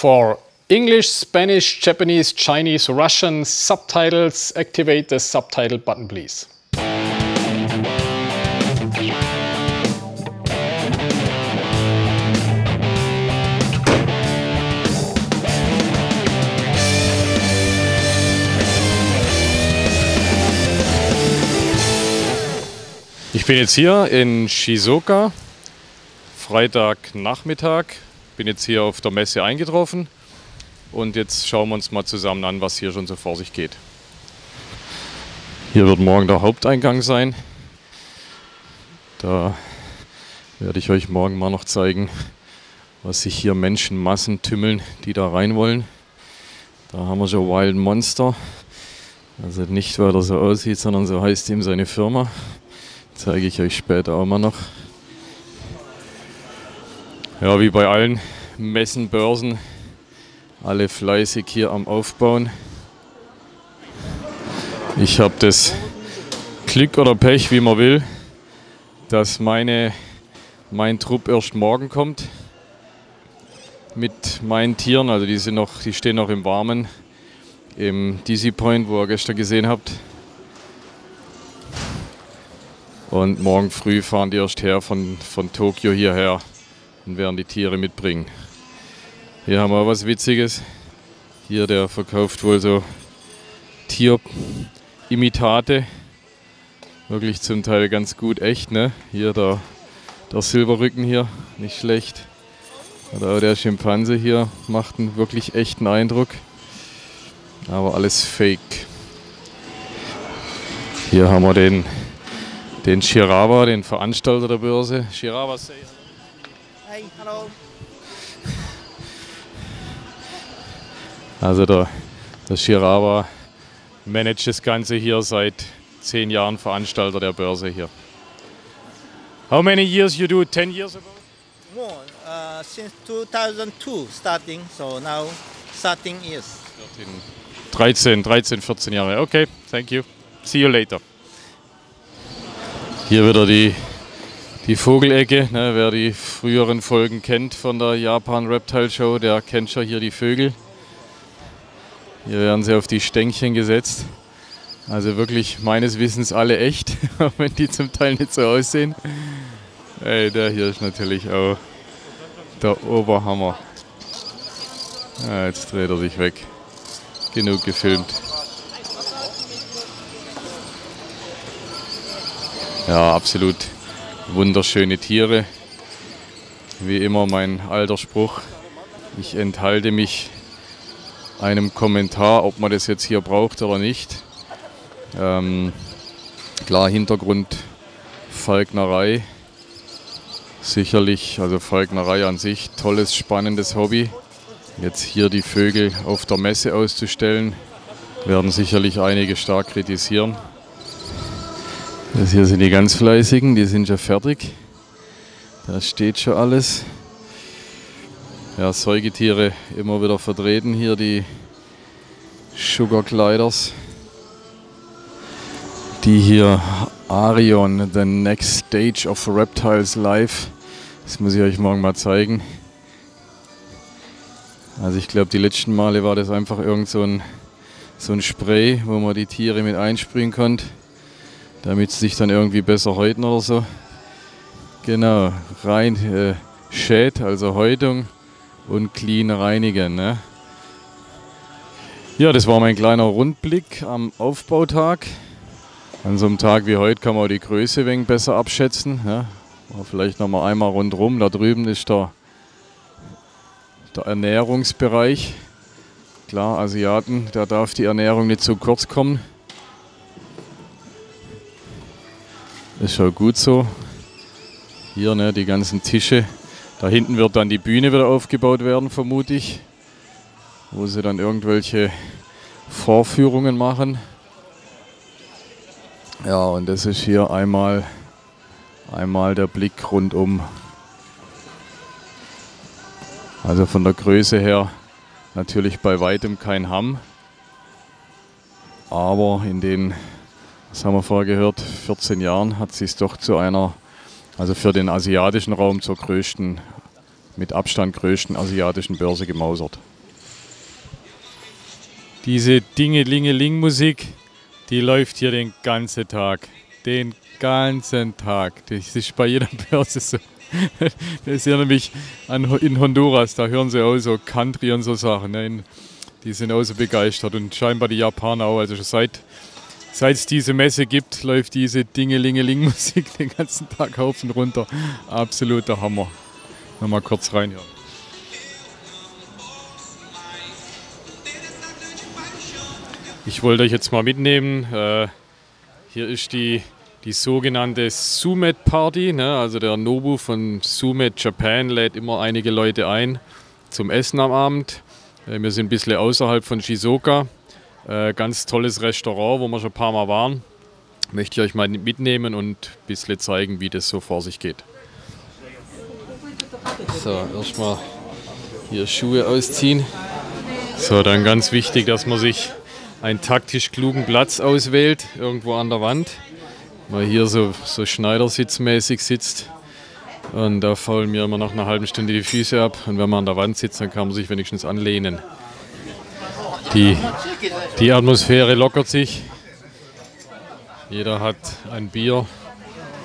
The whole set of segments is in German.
For English, Spanish, Japanese, Chinese, Russian subtitles, activate the subtitle button, please. Ich bin jetzt hier in Shizuoka, Freitagnachmittag, bin jetzt hier auf der Messe eingetroffen und jetzt schauen wir uns mal zusammen an, was hier schon so vor sich geht. Hier wird morgen der Haupteingang sein. Da werde ich euch morgen mal noch zeigen, was sich hier Menschenmassen tümmeln, die da rein wollen. Da haben wir schon Wild Monster, also nicht weil er so aussieht, sondern so heißt ihm seine Firma. Zeige ich euch später auch mal noch. Ja, wie bei allen Messen, Börsen, alle fleißig hier am Aufbauen. Ich habe das Glück oder Pech, wie man will, dass mein Trupp erst morgen kommt mit meinen Tieren. Also die stehen noch im Warmen im DC Point, wo ihr gestern gesehen habt. Und morgen früh fahren die erst her von Tokio hierher und werden die Tiere mitbringen. Hier haben wir was Witziges. Hier, der verkauft wohl so Tierimitate. Wirklich zum Teil ganz gut echt, ne? Hier der Silberrücken hier, nicht schlecht. Oder auch der Schimpanse hier macht einen wirklich echten Eindruck. Aber alles Fake. Hier haben wir den Shirawa, den Veranstalter der Börse. Shirawa, say hello. Hey, hallo. Also der Shirawa managt das Ganze hier seit 10 Jahren, Veranstalter der Börse hier. How many years you do? 10 years ago? More, since 2002 starting, so now 13 years. 13, 14 Jahre. Okay, thank you. See you later. Hier wieder die Vogelecke, ne, wer die früheren Folgen kennt von der Japan Reptile Show, der kennt schon hier die Vögel. Hier werden sie auf die Stänkchen gesetzt. Also wirklich meines Wissens alle echt, auch wenn die zum Teil nicht so aussehen. Ey, der hier ist natürlich auch der Oberhammer. Ja, jetzt dreht er sich weg. Genug gefilmt. Ja, absolut wunderschöne Tiere. Wie immer mein alter Spruch. Ich enthalte mich einem Kommentar, ob man das jetzt hier braucht oder nicht. Klar, Hintergrund Falknerei. Sicherlich, also Falknerei an sich, tolles, spannendes Hobby. Jetzt hier die Vögel auf der Messe auszustellen, werden sicherlich einige stark kritisieren. Das hier sind die ganz Fleißigen, die sind schon fertig. Da steht schon alles. Ja, Säugetiere immer wieder vertreten hier, die Sugar Gliders. Die hier Arion, the next stage of reptiles life. Das muss ich euch morgen mal zeigen. Also ich glaube, die letzten Male war das einfach irgend so ein Spray, wo man die Tiere mit einsprühen konnte, damit sie sich dann irgendwie besser häuten oder so. Genau, rein Shed, also Häutung und clean reinigen. Ne? Ja, das war mein kleiner Rundblick am Aufbautag. An so einem Tag wie heute kann man auch die Größe ein wenig besser abschätzen. Ja? Vielleicht nochmal einmal rundherum. Da drüben ist der Ernährungsbereich. Klar, Asiaten, da darf die Ernährung nicht zu kurz kommen. Ist schon gut so. Hier, ne, die ganzen Tische. Da hinten wird dann die Bühne wieder aufgebaut werden, vermute ich. Wo sie dann irgendwelche Vorführungen machen. Ja, und das ist hier einmal der Blick rundum. Also von der Größe her natürlich bei weitem kein Hamm. Aber in den, was haben wir vorher gehört, 14 Jahren hat es sich doch zu einer, also für den asiatischen Raum zur größten mit Abstand größten asiatischen Börse gemausert. Diese Dingelingeling-Musik, die läuft hier den ganzen Tag. Den ganzen Tag. Das ist bei jeder Börse so. Das ist ja nämlich in Honduras, da hören sie auch so Country und so Sachen. Ne? Die sind auch so begeistert und scheinbar die Japaner auch. Also schon seit es diese Messe gibt, läuft diese Dingelingeling-Musik den ganzen Tag rauf und runter. Absoluter Hammer. Nochmal kurz reinhören. Ich wollte euch jetzt mal mitnehmen. Hier ist die sogenannte Sumet Party. Ne? Also der Nobu von Sumet Japan lädt immer einige Leute ein zum Essen am Abend. Wir sind ein bisschen außerhalb von Shizuoka. Ganz tolles Restaurant, wo wir schon ein paar Mal waren. Möchte ich euch mal mitnehmen und ein bisschen zeigen, wie das so vor sich geht. So, erstmal hier Schuhe ausziehen. So, dann ganz wichtig, dass man sich einen taktisch klugen Platz auswählt, irgendwo an der Wand. Weil hier so schneidersitzmäßig sitzt. Und da faulen mir immer nach einer halben Stunde die Füße ab. Und wenn man an der Wand sitzt, dann kann man sich wenigstens anlehnen. Die Atmosphäre lockert sich. Jeder hat ein Bier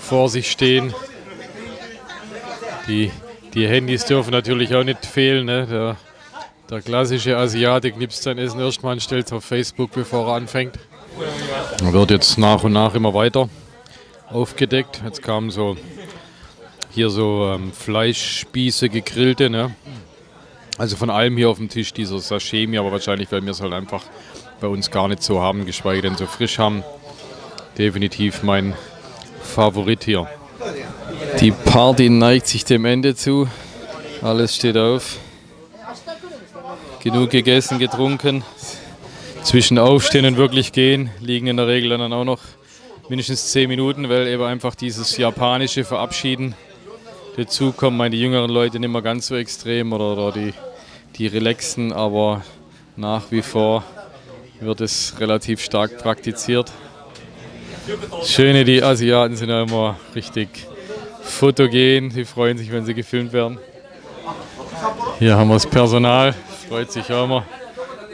vor sich stehen. Die Handys dürfen natürlich auch nicht fehlen. Ne? Der klassische Asiate knipst sein Essen erstmal und stellt es auf Facebook, bevor er anfängt. Er wird jetzt nach und nach immer weiter aufgedeckt. Jetzt kamen hier so Fleischspieße, gegrillte. Ne? Also von allem hier auf dem Tisch, dieser Sashimi, aber wahrscheinlich, weil wir es halt einfach bei uns gar nicht so haben, geschweige denn so frisch haben. Definitiv mein Favorit hier. Die Party neigt sich dem Ende zu. Alles steht auf. Genug gegessen, getrunken. Zwischen Aufstehen und wirklich gehen liegen in der Regel dann auch noch mindestens 10 Minuten, weil eben einfach dieses japanische Verabschieden dazu kommt. Die jüngeren Leute nicht mehr ganz so extrem oder die relaxen, aber nach wie vor wird es relativ stark praktiziert. Schöne, die Asiaten sind ja immer richtig fotogen, sie freuen sich, wenn sie gefilmt werden. Hier haben wir das Personal, freut sich auch immer.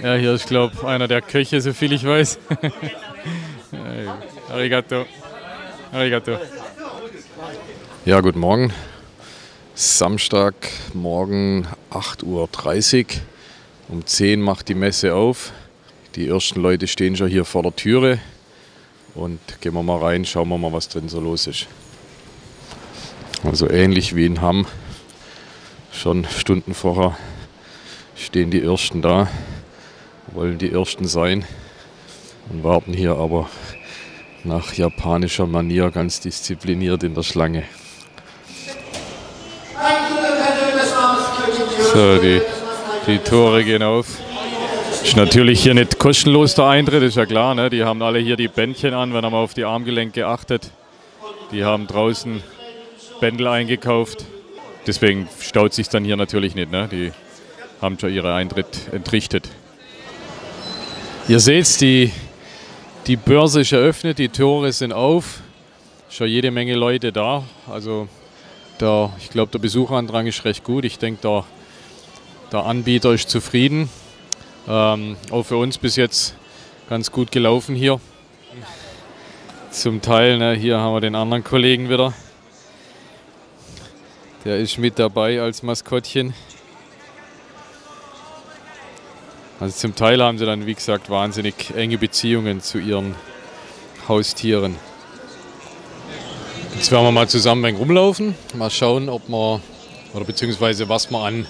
Ja, hier ist, glaube ich, einer der Köche, so viel ich weiß. Arigato. Arigato. Ja, guten Morgen. Samstagmorgen 8:30 Uhr. Um 10 Uhr macht die Messe auf. Die ersten Leute stehen schon hier vor der Türe. Und gehen wir mal rein, schauen wir mal, was drin so los ist. Also ähnlich wie in Hamm. Schon Stunden vorher stehen die Ersten da. Wollen die Ersten sein. Und warten hier aber nach japanischer Manier ganz diszipliniert in der Schlange. So, die Tore gehen auf. Ist natürlich hier nicht kostenlos der Eintritt, ist ja klar. Ne? Die haben alle hier die Bändchen an, wenn man auf die Armgelenke achtet. Die haben draußen Bändel eingekauft. Deswegen staut sich dann hier natürlich nicht. Ne? Die haben schon ihren Eintritt entrichtet. Ihr seht, die Börse ist eröffnet, die Tore sind auf. Schon jede Menge Leute da. Also ich glaube, der Besucherandrang ist recht gut. Ich denke, der Anbieter ist zufrieden. Auch für uns bis jetzt ganz gut gelaufen hier. Zum Teil, ne, hier haben wir den anderen Kollegen wieder. Der ist mit dabei als Maskottchen. Also zum Teil haben sie dann, wie gesagt, wahnsinnig enge Beziehungen zu ihren Haustieren. Jetzt werden wir mal zusammen ein wenig rumlaufen, mal schauen, ob wir, oder beziehungsweise was wir an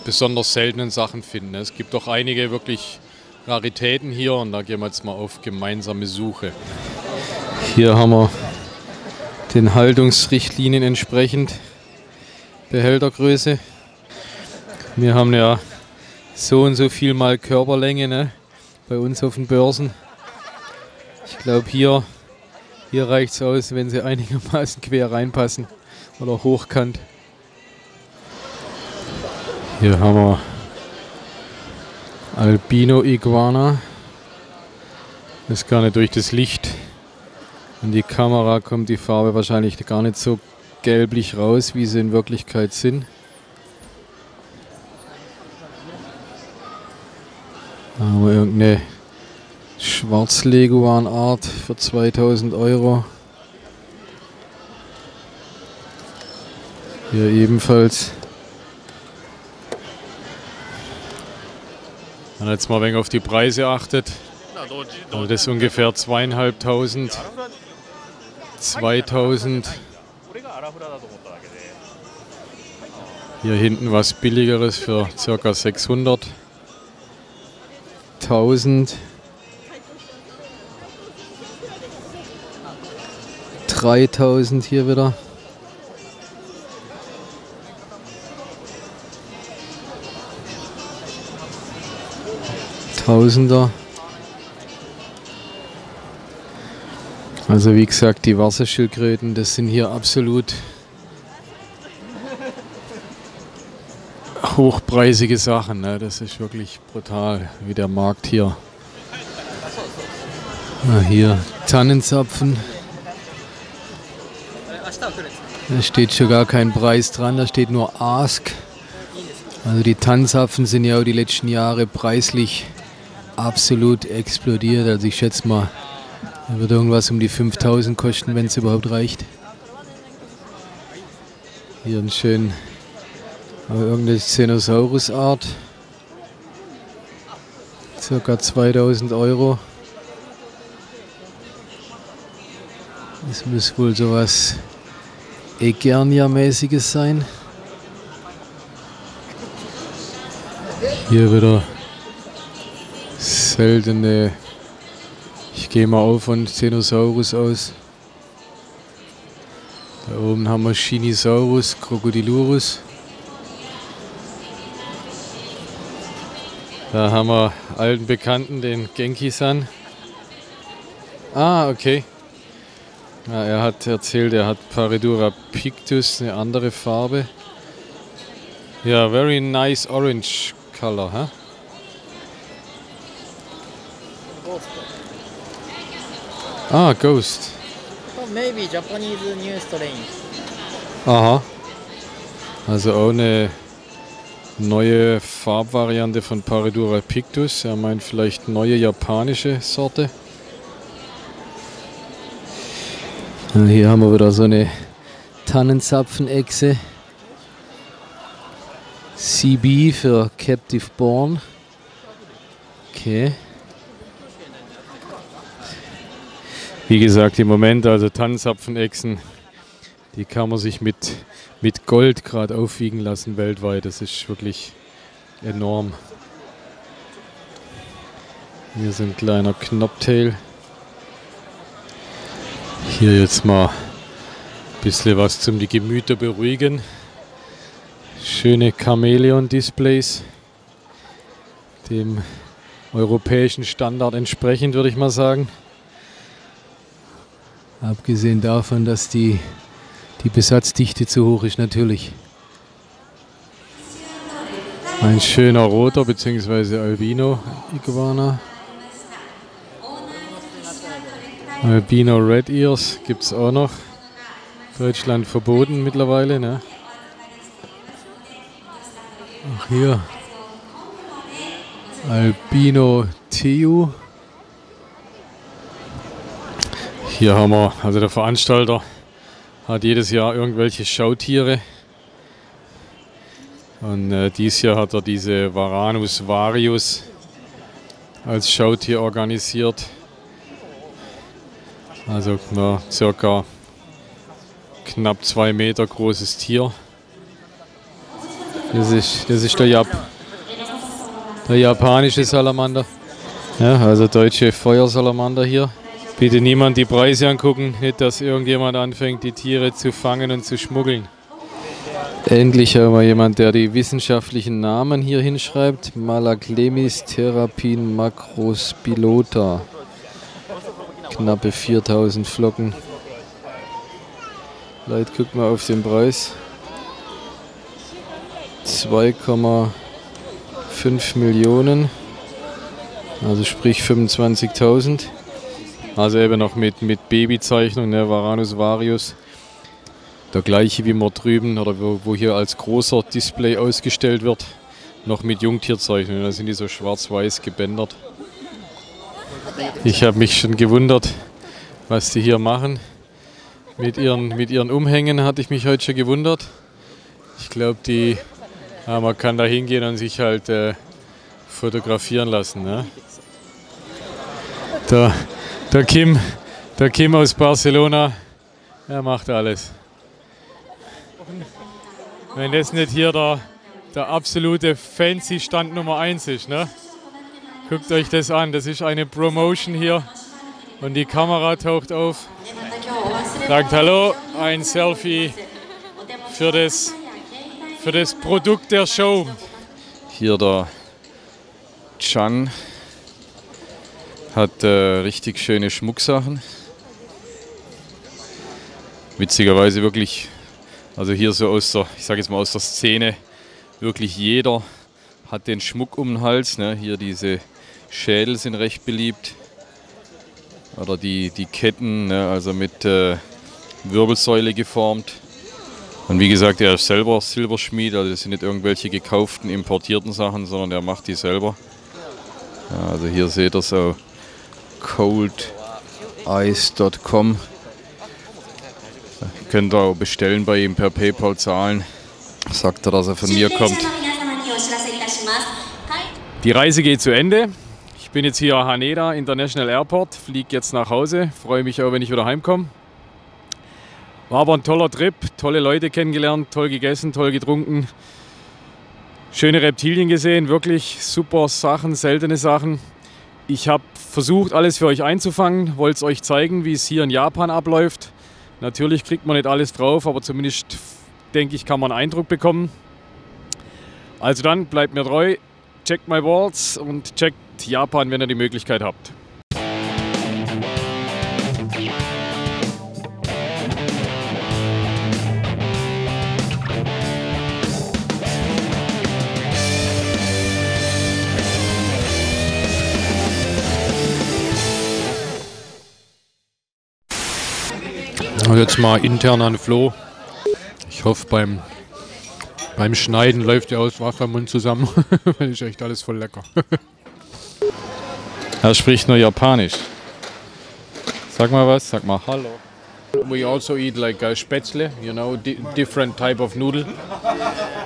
besonders seltenen Sachen finden. Es gibt doch einige wirklich Raritäten hier und da gehen wir jetzt mal auf gemeinsame Suche. Hier haben wir den Haltungsrichtlinien entsprechend Behältergröße. Wir haben ja so und so viel mal Körperlänge, ne, bei uns auf den Börsen. Ich glaube, hier reicht es aus, wenn sie einigermaßen quer reinpassen oder hochkant. Hier haben wir Albino Iguana. Das ist gar nicht durch das Licht. In die Kamera kommt die Farbe wahrscheinlich gar nicht so gelblich raus, wie sie in Wirklichkeit sind. Da haben wir irgendeine Schwarz-Leguan-Art für 2000 Euro. Hier ebenfalls. Wenn man jetzt mal ein wenig auf die Preise achtet, also das ist ungefähr 2500, 2000. Hier hinten was billigeres für ca. 600, 1000, 3000 hier wieder. Tausender. Also wie gesagt, die Wasserschildkröten, das sind hier absolut hochpreisige Sachen. Ne? Das ist wirklich brutal, wie der Markt hier. Hier Tannenzapfen. Da steht schon gar kein Preis dran, da steht nur Ask. Also die Tannenzapfen sind ja auch die letzten Jahre preislich absolut explodiert. Also ich schätze mal, da wird irgendwas um die 5000 kosten, wenn es überhaupt reicht. Hier ein schön, irgendeine Cenosaurus-Art. Circa 2000 Euro. Das muss wohl sowas Egernia-mäßiges sein. Hier wieder seltene, ich gehe mal auch von Cenosaurus aus. Da oben haben wir Shinisaurus, Crocodilurus. Da haben wir alten Bekannten, den Genki-san. Ah, okay. Ja, er hat erzählt, er hat Paridura pictus, eine andere Farbe. Ja, very nice orange color, huh? Ah, Ghost. Maybe Japanese new strain. Aha. Also auch eine neue Farbvariante von Paridura pictus. Er meint vielleicht neue japanische Sorte. Und hier haben wir wieder so eine Tannenzapfenechse. CB für Captive Born. Okay. Wie gesagt, im Moment, also Tannenzapfenechsen, die kann man sich mit Gold gerade aufwiegen lassen weltweit. Das ist wirklich enorm. Hier ist ein kleiner Knobtail. Hier jetzt mal ein bisschen was zum die Gemüter beruhigen. Schöne Chamäleon-Displays, dem europäischen Standard entsprechend, würde ich mal sagen. Abgesehen davon, dass die Besatzdichte zu hoch ist, natürlich. Ein schöner roter bzw. Albino Iguana. Albino Red Ears gibt es auch noch. Deutschland verboten mittlerweile, ne? Ach hier. Albino Teu. Hier haben wir, also der Veranstalter hat jedes Jahr irgendwelche Schautiere. Und dieses Jahr hat er diese Varanus varius als Schautier organisiert. Also circa knapp 2 Meter großes Tier. Das ist der japanische Salamander. Ja, also deutsche Feuersalamander hier. Bitte niemand die Preise angucken, nicht dass irgendjemand anfängt, die Tiere zu fangen und zu schmuggeln. Endlich haben wir jemand, der die wissenschaftlichen Namen hier hinschreibt. Malaclemis terrapin macrospilota. Knappe 4000 Flocken. Leute, guckt mal auf den Preis. 2,5 Millionen. Also sprich 25.000. Also eben noch mit Babyzeichnung, ne, Varanus varius. Der gleiche wie wir drüben, oder wo hier als großer Display ausgestellt wird. noch mit Jungtierzeichen. Da sind die so schwarz-weiß gebändert. Ich habe mich schon gewundert, was die hier machen. Mit ihren Umhängen hatte ich mich heute schon gewundert. Ich glaube, man kann da hingehen und sich halt fotografieren lassen. Ne? Der Kim aus Barcelona, er macht alles. Wenn das nicht hier der absolute fancy Stand Nummer 1 ist, ne? Guckt euch das an, das ist eine Promotion hier und die Kamera taucht auf, sagt Hallo, ein Selfie für das Produkt der Show. Hier der Chan hat richtig schöne Schmucksachen. Witzigerweise wirklich, also hier so aus der Szene, wirklich jeder hat den Schmuck um den Hals. Ne? Hier diese Schädel sind recht beliebt. Oder die Ketten, ne? Also mit Wirbelsäule geformt. Und wie gesagt, er ist selber Silberschmied, also das sind nicht irgendwelche gekauften, importierten Sachen, sondern er macht die selber. Ja, also hier seht ihr so coldice.com. Könnt ihr auch bestellen bei ihm per PayPal zahlen. Sagt er, dass er von mir kommt. Die Reise geht zu Ende. Ich bin jetzt hier Haneda International Airport, fliege jetzt nach Hause. Freue mich auch, wenn ich wieder heimkomme. War aber ein toller Trip, tolle Leute kennengelernt, toll gegessen, toll getrunken. Schöne Reptilien gesehen, wirklich super Sachen, seltene Sachen. Ich habe versucht, alles für euch einzufangen, wollte es euch zeigen, wie es hier in Japan abläuft. Natürlich kriegt man nicht alles drauf, aber zumindest, denke ich, kann man einen Eindruck bekommen. Also dann, bleibt mir treu, checkt my walls und checkt Japan, wenn ihr die Möglichkeit habt. Jetzt mal intern an Flo. Ich hoffe, beim Schneiden läuft ja aus Wasser im Mund zusammen. Das ist echt alles voll lecker. Er spricht nur Japanisch. Sag mal was, sag mal Hallo. We also eat like Spätzle, you know, different type of noodle.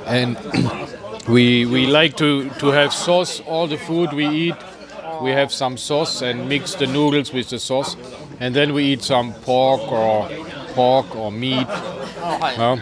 And we like to have sauce, all the food we eat. We have some sauce and mix the noodles with the sauce. And then we eat some pork or meat. Yeah.